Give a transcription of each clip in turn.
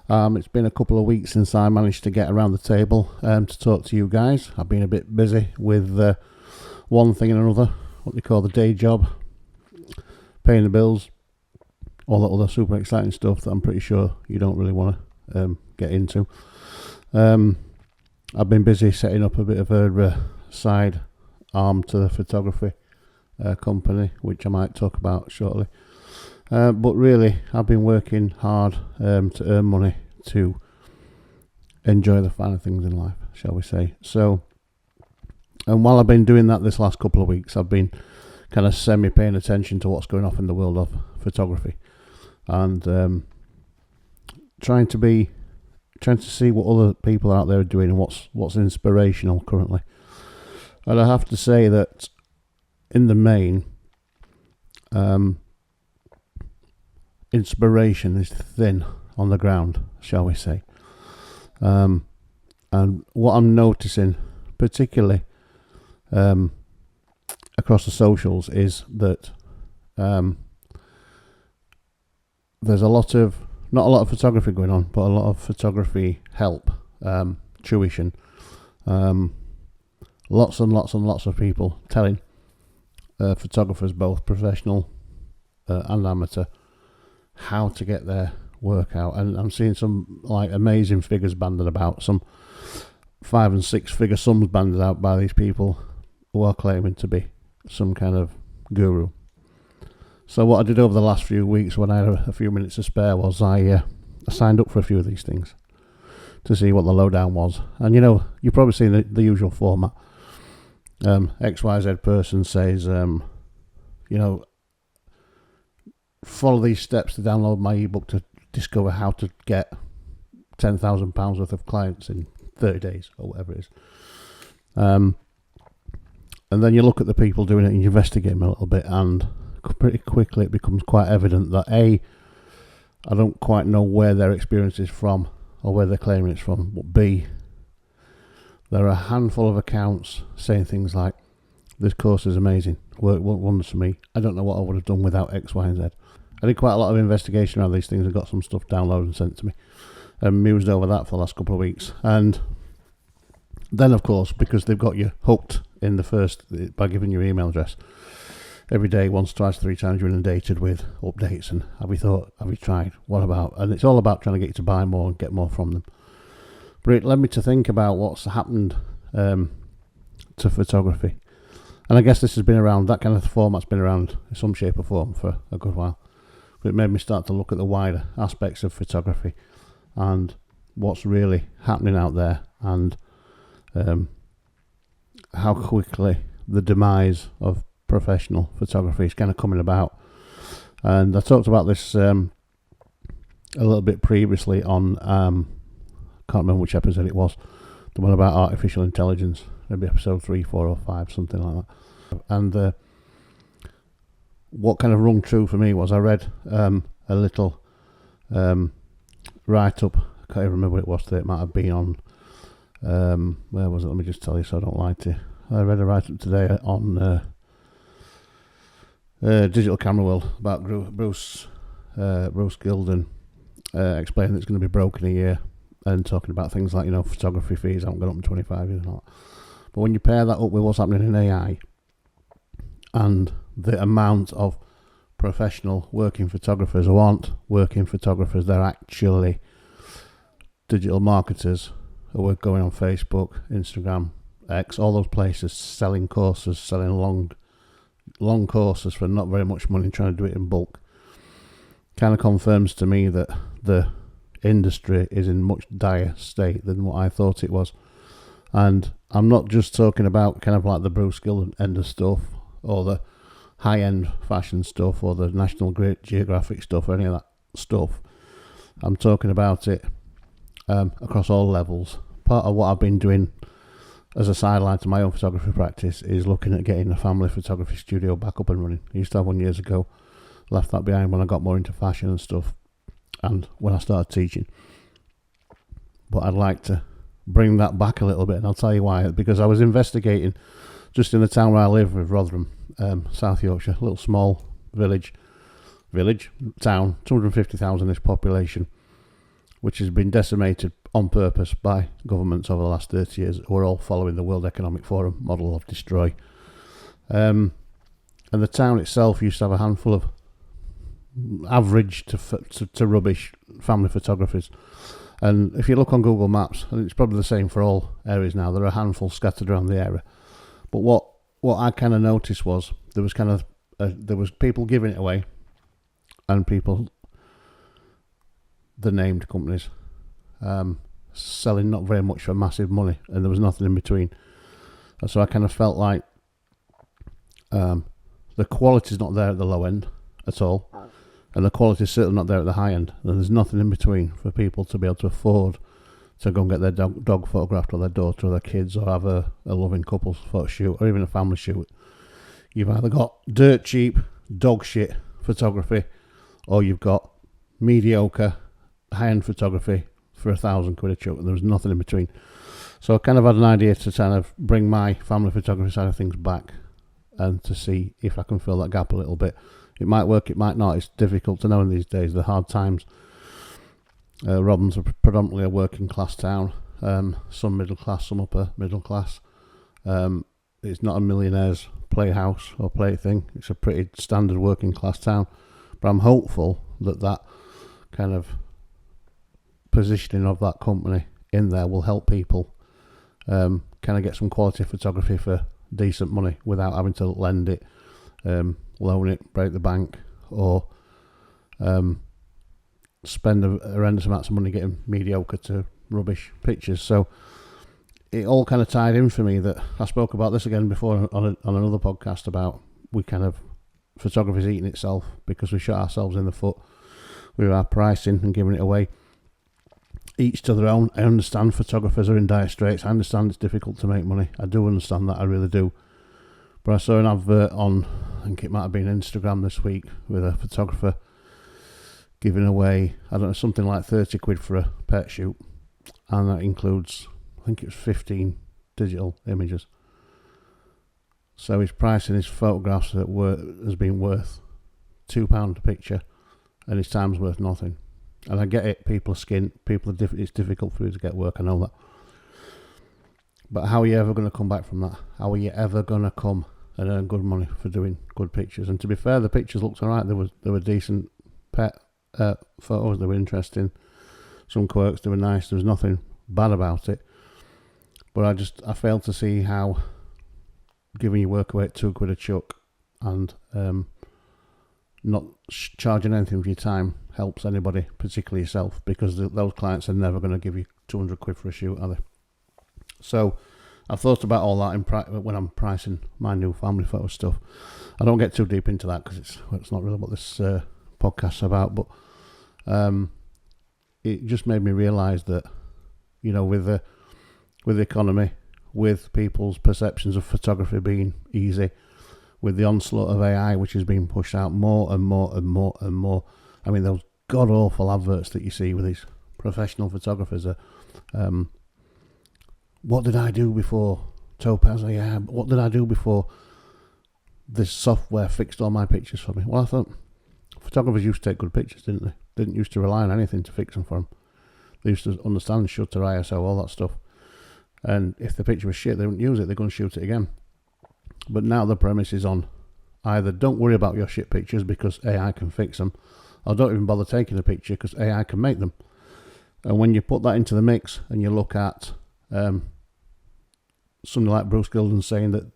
It's been a couple of weeks since I managed to get around the table to talk to you guys. I've been a bit busy with one thing and another, what they call the day job, paying the bills, all that other super exciting stuff that I'm pretty sure you don't really want to get into. I've been busy setting up a bit of a side arm to the photography company, which I might talk about shortly. But really, I've been working hard to earn money to enjoy the finer things in life, shall we say. So, and while I've been doing that this last couple of weeks, I've been kind of semi-paying attention to what's going on in the world of photography, and trying to see what other people out there are doing and what's inspirational currently. And I have to say that in the main, inspiration is thin on the ground, shall we say. And what I'm noticing, particularly across the socials, is that there's not a lot of photography going on, but a lot of photography help, tuition. Lots and lots and lots of people telling photographers, both professional and amateur, how to get their work out. And I'm seeing some like amazing figures banded about, some 5 and 6 figure sums banded out by these people who are claiming to be some kind of guru. So what I did over the last few weeks when I had a few minutes to spare was I signed up for a few of these things to see what the lowdown was. And you've probably seen the usual format. XYZ person says, follow these steps to download my ebook to discover how to get £10,000 worth of clients in 30 days or whatever it is. And then you look at the people doing it and you investigate them a little bit, and pretty quickly it becomes quite evident that I don't quite know where their experience is from or where they're claiming it's from, but B, there are a handful of accounts saying things like, this course is amazing, worked wonders for me, I don't know what I would have done without X, Y and Z. I did quite a lot of investigation around these things and got some stuff downloaded and sent to me, and mused over that for the last couple of weeks. And then of course, because they've got you hooked in the first by giving you your email address every day, once, twice, 3 times, you're inundated with updates and have you thought, have you tried, what about? And it's all about trying to get you to buy more and get more from them. But it led me to think about what's happened to photography. And I guess this has been around, that kind of format's been around in some shape or form for a good while. But it made me start to look at the wider aspects of photography and what's really happening out there, and how quickly the demise of professional photography is kind of coming about. And I talked about this a little bit previously on, can't remember which episode it was, the one about artificial intelligence, maybe episode 3, 4 or 5, something like that. And what kind of rung true for me was I read a little write-up, I can't even remember what it was today, it might have been on, where was it, let me just tell you so I don't lie to you. I read a write-up today on Digital Camera World about Bruce Gilden explaining that it's going to be broke in a year, and talking about things like, photography fees haven't gone up in 25 years and all that. But when you pair that up with what's happening in AI and the amount of professional working photographers who aren't working photographers, they're actually digital marketers who are going on Facebook, Instagram, X, all those places, selling courses, selling long courses for not very much money, trying to do it in bulk, kind of confirms to me that the industry is in much dire state than what I thought it was. And I'm not just talking about kind of like the Bruce Gilden end of stuff, or the high-end fashion stuff, or the National Geographic stuff, or any of that stuff. I'm talking about it across all levels. Part of what I've been doing as a sideline to my own photography practice is looking at getting a family photography studio back up and running. I used to have one years ago, left that behind when I got more into fashion and stuff, and when I started teaching. But I'd like to bring that back a little bit, and I'll tell you why. Because I was investigating just in the town where I live, with Rotherham, South Yorkshire, a little small village town, 250,000 is population, which has been decimated on purpose by governments over the last 30 years. We're all following the World Economic Forum model of destroy. And the town itself used to have a handful of average to rubbish family photographies. And if you look on Google Maps, and it's probably the same for all areas now, there are a handful scattered around the area. But what I kind of noticed was there was people giving it away, and people, the named companies, selling not very much for massive money, and there was nothing in between. And so I kind of felt like the quality's not there at the low end at all, and the quality's certainly not there at the high end, and there's nothing in between for people to be able to afford to go and get their dog photographed, or their daughter, or their kids, or have a loving couple's photo shoot, or even a family shoot. You've either got dirt cheap, dog shit photography, or you've got mediocre, high-end photography for £1,000 a shoot, and there was nothing in between. So I kind of had an idea to kind of bring my family photography side of things back, and to see if I can fill that gap a little bit. It might work, it might not. It's difficult to know in these days. The hard times. Robins are predominantly a working class town. Some middle class, some upper middle class. It's not a millionaire's playhouse or plaything. It's a pretty standard working class town. But I'm hopeful that kind of positioning of that company in there will help people kind of get some quality photography for decent money without having to lend it, loan it, break the bank, or spend a horrendous amounts of money getting mediocre to rubbish pictures. So it all kind of tied in for me. That I spoke about this again before on another podcast about photography's eating itself because we shot ourselves in the foot with our pricing and giving it away. Each to their own. I understand photographers are in dire straits. I understand it's difficult to make money. I do understand that. I really do. But I saw an advert on, I think it might have been Instagram this week, with a photographer giving away, I don't know, something like £30 for a pet shoot, and that includes, I think it was 15 digital images. So he's pricing his photographs has been worth £2 a picture, and his time's worth nothing. And I get it, people are skint, it's difficult for you to get work, I know that. But how are you ever going to come back from that? How are you ever going to come and earn good money for doing good pictures? And to be fair, the pictures looked alright. There were decent pet photos, they were interesting, some quirks, they were nice, there was nothing bad about it. But I failed to see how giving your work away at £2 a chuck and not charging anything for your time helps anybody, particularly yourself, because those clients are never going to give you £200 for a shoot, are they? So I've thought about all that when I'm pricing my new family photo stuff. I don't get too deep into that because it's not really what this podcast's about, but it just made me realise that, with the economy, with people's perceptions of photography being easy, with the onslaught of AI, which is being pushed out more and more and more and more. I mean, those god-awful adverts that you see with these professional photographers are, what did I do before Topaz AI? What did I do before this software fixed all my pictures for me? Well, I thought photographers used to take good pictures, didn't they? They didn't used to rely on anything to fix them for them. They used to understand shutter, ISO, all that stuff. And if the picture was shit, they wouldn't use it, they're going to shoot it again. But now the premise is on either don't worry about your shit pictures because AI can fix them, or don't even bother taking a picture because AI can make them. And when you put that into the mix and you look at something like Bruce Gilden saying that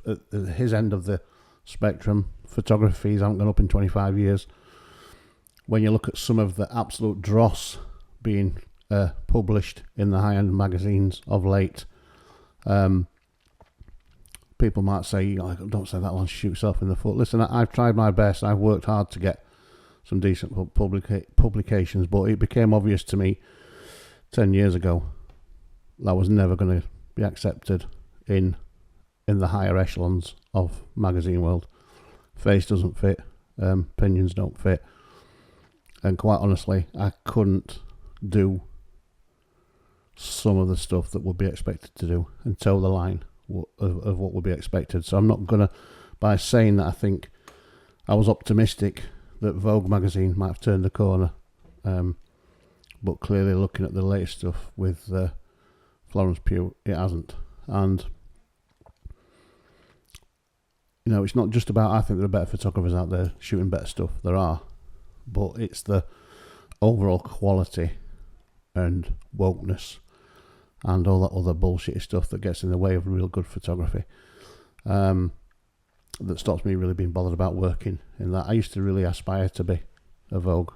at his end of the spectrum, photography fees haven't gone up in 25 years. When you look at some of the absolute dross being published in the high-end magazines of late, people might say, don't say that one, shoot yourself in the foot. Listen, I've tried my best. I've worked hard to get some decent publications, but it became obvious to me 10 years ago that was never going to be accepted in the higher echelons of magazine world. Face doesn't fit, opinions don't fit, and quite honestly, I couldn't do some of the stuff that would be expected to do and toe the line of what would be expected. So I'm not gonna, by saying that I think I was optimistic that Vogue magazine might have turned the corner but clearly looking at the latest stuff with Florence Pugh, it hasn't. And you know, it's not just about, I think there are better photographers out there shooting better stuff. There are, but it's the overall quality and wokeness and all that other bullshit stuff that gets in the way of real good photography. That stops me really being bothered about working in that. I used to really aspire to be a Vogue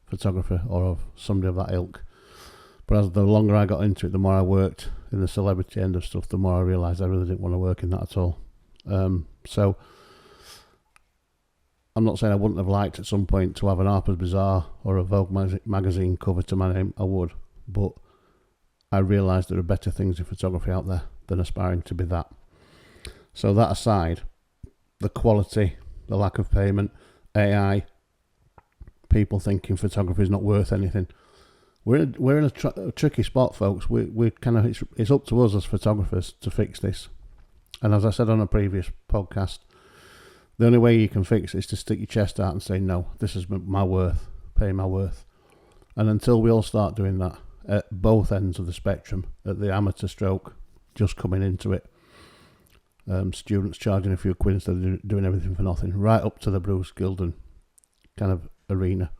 photographer or of somebody of that ilk. But as the longer I got into it, the more I worked in the celebrity end of stuff, the more I realised I really didn't want to work in that at all. So I'm not saying I wouldn't have liked at some point to have an Harper's Bazaar or a Vogue magazine cover to my name. I would, but I realised there are better things in photography out there than aspiring to be that. So that aside, the quality, the lack of payment, AI, people thinking photography is not worth anything. We're in a tricky spot, folks. We're kind of, it's up to us as photographers to fix this. And as I said on a previous podcast, the only way you can fix it is to stick your chest out and say, no, this is my worth, pay my worth. And until we all start doing that at both ends of the spectrum, at the amateur stroke, just coming into it, students charging a few quid instead of doing everything for nothing, right up to the Bruce Gilden kind of arena.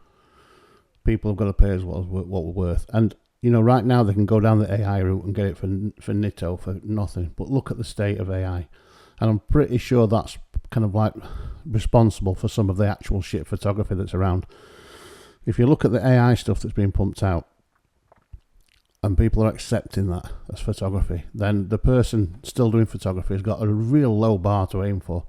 People have got to pay us what we're worth. And, you know, right now they can go down the AI route and get it for nitto, for nothing. But look at the state of AI. And I'm pretty sure that's kind of like responsible for some of the actual shit photography that's around. If you look at the AI stuff that's being pumped out, and people are accepting that as photography, then the person still doing photography has got a real low bar to aim for.